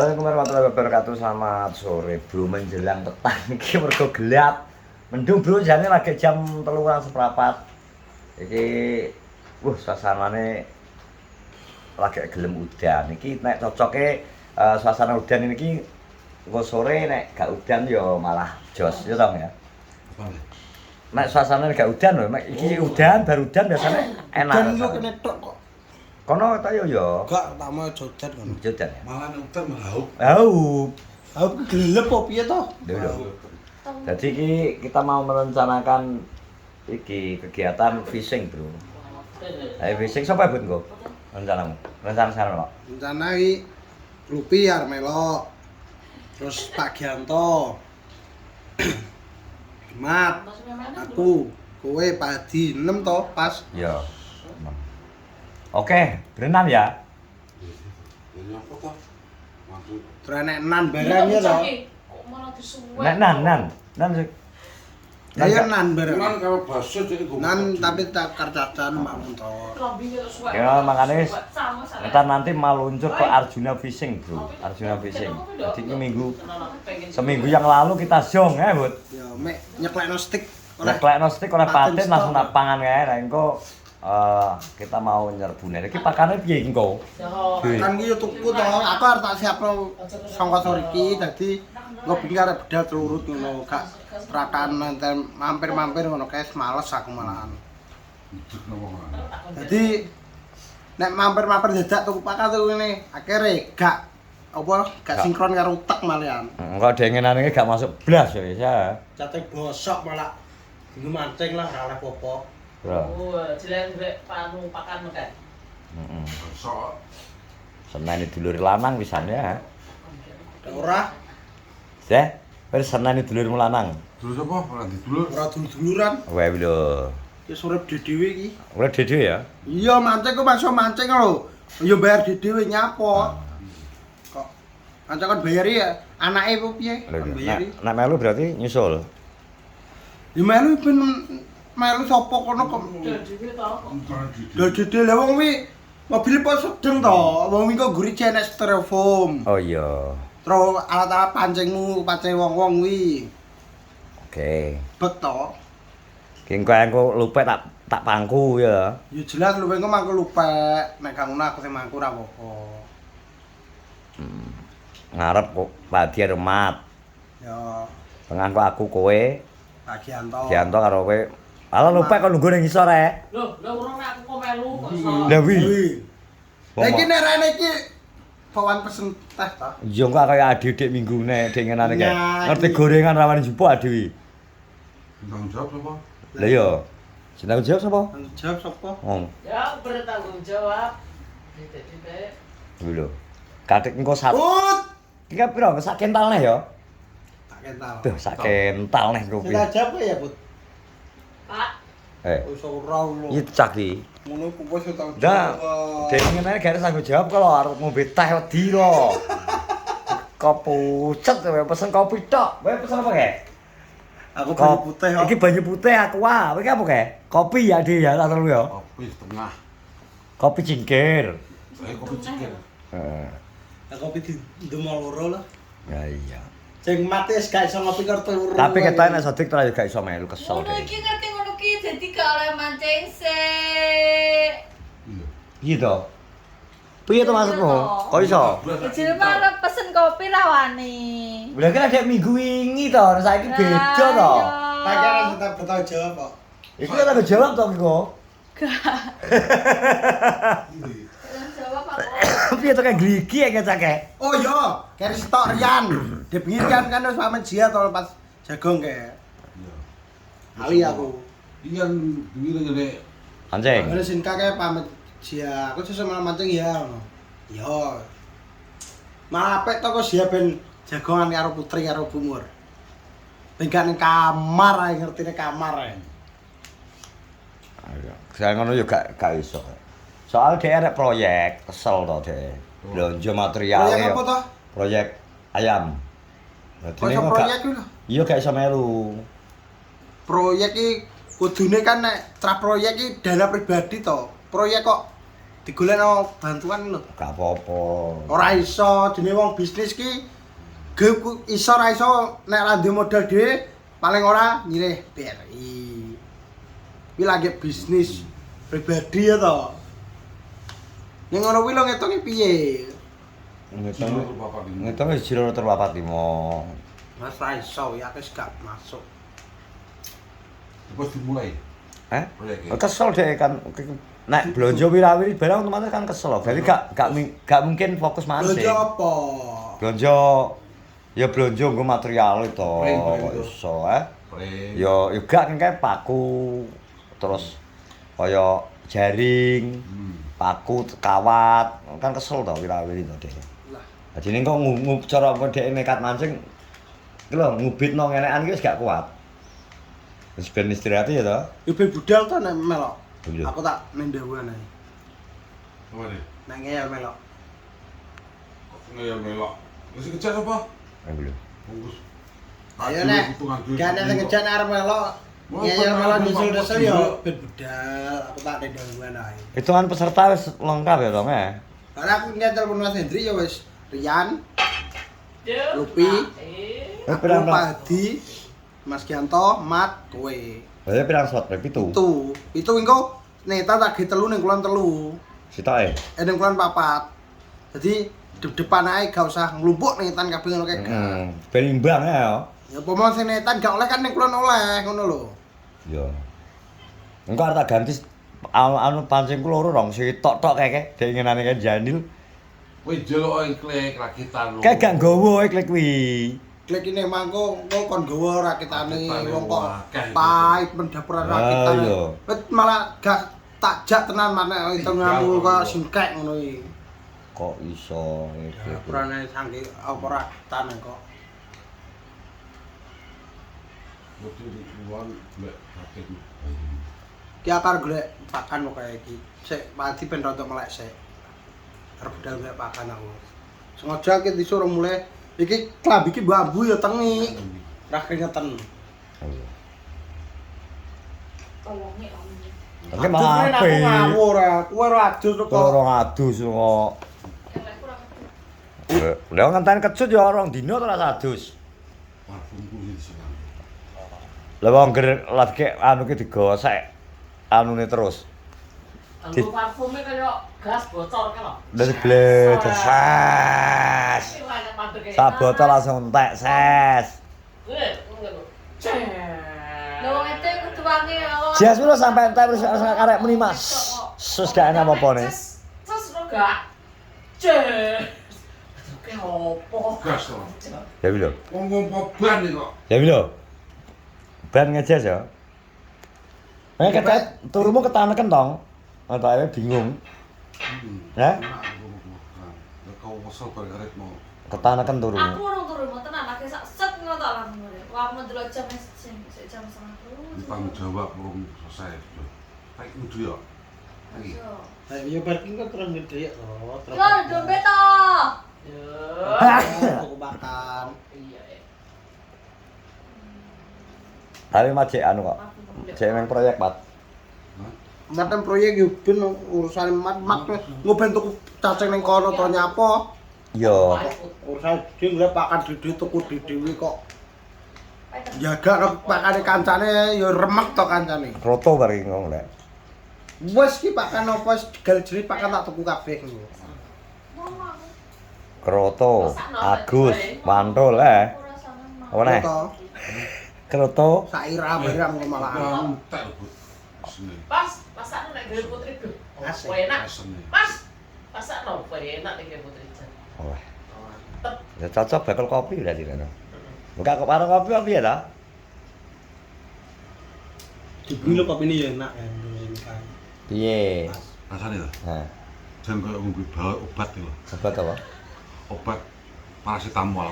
Assalamualaikum warahmatullahi wabarakatuh. Selamat sore bro, menjelang petang iki mergo gelap. Mendung bro, jane lagi jam 3:04. Iki suasanane lagi gelem udan. Iki nek cocoke suasana udan iki engko sore nek gak udan ya malah jos ya tong ya. Nek suasanane gak udan lho, iki udan baru udan biasanya enak. Udan yo kene tok kok. Kono ta yo. Gak tak mau jodan kono. Jodan ya. Malah udan haup. Haup. Haup gelep apa piye to? Jadi kita mau merencanakan kegiatan fishing, Bro. Ayo fishing sapa Bud engko? Rencanamu. Rencana sekarang kok. Rencana iki Lupi arep melok. Terus Pak Gianto. Mat. Aku, kowe Pak Hadi 6 to pas. Iya. Oke, berenam ya. Ini apa toh? Maksud Trenek nan barang ya to. Nek nan. Ya nan barang. cuman kalau bakso jadi gue Nan tapi tak kerjakan Mbak Montor. Ya makanya ntar nanti meluncur ke Arjuna Fishing, Bro. Arjuna Fishing. Jadi ini seminggu yang lalu kita zong ya, Bud. Ya mek nyeklekno stick Nyeklekno stick oleh paten langsung tak pangan kae. Nah engko kita mau nyerbune. Iki pakane piye engko? Kan iki yo tuku to. Aku arep tak siapno sangka sore iki dadi engko bingung arep bedal turut ngono gak rakan nanten mampir-mampir ngono kae males aku malahan. Jadi nek mampir-mampir dadak tuku pakan tuku ngene akhire gak sinkron karo utek malian. Engko dengenane gak masuk blas ya. Cate bosok malah bingung mancing lah ora oleh popo. Bro. Jelen rek panu pakan kan. Heeh. bakso. Senane dulur lanang pisan ya. Ora Wis senane dulurmu lanang. Terus apa? Ora didulur. ora dulur-duluran. Wae lho. Ki urip dhewe iki. Ora dhewe ya. Iya mancing ku masuk mancing lho. Ya bayar dhewe nyapo. Kok mancing kan bayari ya anake ku piye? Bayari. Nek melu berarti nyusul. Ya melu ben melu sapa kono kok. Dhewe to. Dadi dhewe wong wi mobil po sedeng to. Wong wi kok guri jenek styrofoam. Oh iya. Terus alat-alat pancing wong-wong wi. Oke. Bet to. Ki engko lupa tak pangku ya. Ya jelas luwe engko mangko lupek. Nek kang ngono aku sing mangku ora apa-apa. Ngarep kok padi remat. Ya Tengah kok aku kowe, Pak Gianto. Gianto karo kowe. Ala lupa kok nunggu ning isor ae. Lho urung nek aku kok melu kok iso. Lah wi. Lah iki nek rene iki bawan pesen teh ta. Iya kok kaya adik-adik minggune dengenane kae. Nah, Ngerti iki. gorengan rawani jupuk adewi. Tanggung jawab apa? Lah iya. Sing tanggung jawab sapa? Tanggung jawab sapa? Wong. Ya bertanggung jawab. Titik-titik. Kuwi lho. Katik engko sak. Ut. Iki kan piro? Sak kental neh ya. Tak kental. Duh, sak kental neh kopi. Kita jawab ya, Bud. Pak, Wis ora lho. Iki cak iki. Ngono ku wis tanggung Dah. jawab. Dengenane gak ada tanggung jawab kalau arep ngombe teh wedi lho. Kopucet kowe pesen kopi tok. Kowe pesen apa kae? Aku banyu putih kok. Iki banyu putih aqua. Kowe ki apa kae? Kopi ya, Di ya, tak terus ya. Kopi setengah. Kopi cingkir. Kopi cikin. Heeh. Lah kopi di ndemol loro lah. Ya iya. Sing mati wis gak iso ngopi karo turu. Tapi ketoke nek Sodik terus gak iso melu kesel. ngono iki ngerti ngono ki dadi gak oleh mancing sik. Iya. Piye to? Piye to maksudmu? Kok iso? Ijil malah pesen kopi rawani. Lah kan ada minggu wingi to, saiki beda to. Tak kira tetep bertanggung jawab kok. Iku kan tanggung jawab to iku. Jawab apa? Piye to kayak gligi ya kecake. Oh iya, kari stok Rian. Dipengin kan wis pamit jia to pas jagong kae. Iya. Ali aku. Iya, begini gede. Anjing. Ngene sin kakek pamit jia. Aku sesuk malam mancing ya ngono. Iya. Malah apik to kok jia ben jagongan karo putri karo bumur. Ben gak ning kamar ae ngertine kamar ae. Ayo. Saya ngono yo gak iso. Soal dhek arek proyek, kesel to dhek. Blonjo material Proyek apa to? Proyek ayam. Kok iso proyek ku lho. Iya gak iso melu. Proyek iki kudune kan nek tra proyek iki dana pribadi to. Proyek kok digolekno bantuan lho. Gak apa-apa. Ora iso jenenge wong bisnis ki iso ra iso nek ra duwe modal dhewe paling ora nyilih BRI. Kuwi lagi bisnis pribadi ya to. Ning ngono kuwi lho ngitungi piye? Ngitung wis 1,45. Mas ra iso ya wis gak masuk. Terus dimulai. Proyeknya. Kesel deh kan nek blonjo wirawiri barang otomatis kan kesel. Berarti gak mungkin fokus mancing. Blonjo apa? Blonjo ya blonjo nggo material itu Print. iso Print. Ya gak kayak paku terus kaya jaring, paku kawat kan kesel to wirawiri to deh. Lah, Jadi ini kok cara dhek nekat mancing iki lho ngubitno ngenekan iki wis gak kuat. Wis ben istirahat ya to. yo ben budal to nek melok. Iya. Aku tak mendawan ae. Apa nih? Nek ngeyel melok. Kok ngeyel melok. Wis kejar apa? Ayo lho. Bungkus. Ayo nek gak nek ngejan arep melok. Ngeyel melok nyusul-nyusul yo ben budal. Aku tak mendawan ae. Hitungan peserta wis lengkap ya to, Karena aku nyetel pun Mas Hendri ya wis Rian, Lupi, aku pirang Pak Hadi, Mas Gianto, Mat, kowe. Berarti pirang slot rek pitu. Itu engko neta tak ge telu ning kulon telu. Sitoke. Ning kulon papat. Jadi depan ae gak usah nglumpuk netan kabeh ngono kae. Ben imbang ya. Ya pomo sing netan gak oleh kan ning kulon oleh ngono lho. Iya. Engko arep tak ganti anu pancingku loro rong sitok-tok keke dek ngenane kan Janil. Kowe njeluk klik rakitan. Kayak gak nggowo klik kuwi. Klik ini mangko kon gawa rakitane Rakitane wong kok akeh gitu. pahit pendapuran rakitane. iya. Wit malah gak takjak tenan mana itu ngamul kok singkek ngono iki. Kok iso iki. Dapurane sangge apa rakitane kok. Betul di luar blek rakit. Ki akar golek pakan kok kaya iki. Sik padi ben rada melek sik. Arep budal golek pakan aku. Sengaja ki disuruh mulai iki klambi ki bambu ya tengi. Ra keringetan. Tolongi om. Oke malah Aku ngawur ya. Kowe ora adus kok. Orang adus kok. Udah ngenteni kecut ya orang dino to rasa adus. Parfumku di sana. Lah wong ger lagi anu ki digosek anune terus. Anggo parfume kaya gas bocor kan lho. Dari bledes ses. Sak botol langsung entek ses. Lho wong itu kudu wangi ya. Jas lho sampai entek wis arek muni Mas. Sus gak enak apa-apa ne. Sus lho gak. Ces. Oke opo? Gas to. Ya lho. Wong-wong poban iki kok. Ya lho. Ben ngejes ya. Ketet turumu ketaneken tong. Atake bingung. Ya? Kau kesel bareng mau. Ketaneken turumu. Aku urung turun mboten anake sak set ngono tok langsung. Wah aku ndelok jam jam 9. Tanggung jawab belum selesai. Kayak kudu ya. Lagi. Ya parking kok terus gede to. Yo dompet to. Aku makan. Iya. Hari macet anu kok. Cek nang proyek, Pat. Matem proyek yo ben urusan mat ngoben tuku cacing ning kono to nyapa. Yo. Urusan dhewe golek pakan dhewe tuku dhewe kok. Jaga nek pakane kancane yo remek to kancane. Roto bareng ngomong lek. Wes ki pakan apa wis gal jeri pakan tak tuku kabeh ngono. Kroto, Agus, Mantul Apa nih? Kroto. Saira barang kok malahan. Entek lho, Bu. Sini. Pas anu nek gawe putri do. Asik. Enak. Asem nih. Mas. Pasakno enak nek gawe putri jan. Oh, Mantep. ya cocok bakal kopi berarti kan. Buka kok warung kopi apa ya ta? Dibilo kopi ini ya enak ya. Piye? Rasane lho. Nah, Jan koyo ngombe obat iki lho. obat apa? Obat parasetamol.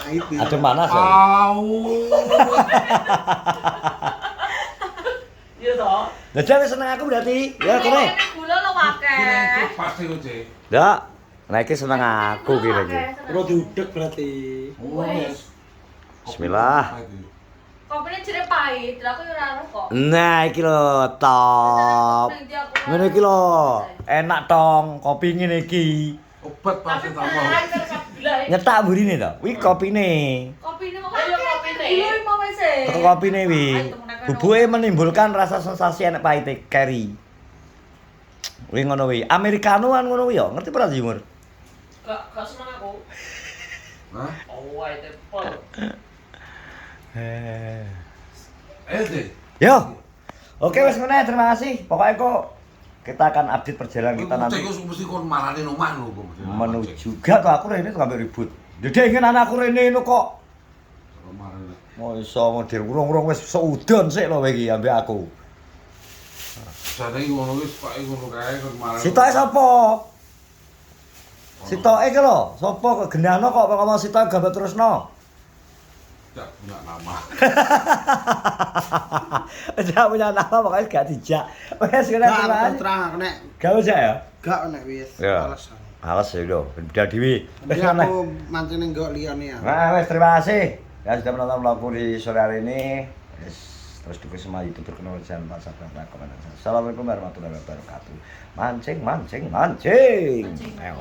Itu. Ada panas ya? Au. Iya toh. Lah jangan seneng aku berarti. Ya kene. Gula lo akeh. Pasti kok, Cek. Ya, nah iki seneng aku ki lagi. Perlu diudek berarti. Oh, Wes. Bismillah. Kok Kopine jere pahit, lha aku yo ora ero kok. Nah, iki lho top. Ngene iki lho, enak tong kopi ngene iki. Obat pasti tak mau. Nyetak mburine to. Kuwi kopine. Kopine kok Ayo kopine. Lho mau wis e. Teko kopine wi. Bubuke menimbulkan rasa sensasi enak pahite keri. Kuwi ngono wi. Americano kan ngono wi yo. Ngerti ora Jumur? Gak seneng aku. Hah? Oh, wae tepel. Deh. Yo. Oke wis ngono ya, terima kasih. Pokoknya kok kita akan update perjalanan kita nanti Cek mesti kon marani omah lho kok. menuju gak tuh aku rene tuh sampai ribut. Dede ingin anakku rene ini kok. Marani. Mau iso modir urung-urung wis seudon sik lho iki ambek aku. Jane iki ngono wis kok ngono kae kon marani. Sitoke sapa? Sitoke iki lho, sapa kok gendano kok ngomong sitoke gambar terusno. Tidak punya nama. Tidak punya nama pokoknya gak dijak. Wes kena Gak terima aku kasih. terang aku nek Gak usah ya? gak nek wis. Ya. Alasan. Alas ya udah, beda dewi. Wes Jadi ngono. aku mancing gak liyane ya. Nah, wes terima kasih yang sudah menonton vlogku di sore hari ini. Wes, terus dukung semua youtuber kenal jangan lupa subscribe, komen, dan share. Assalamualaikum warahmatullahi wabarakatuh. Mancing, mancing, mancing. Mancing. Ayo.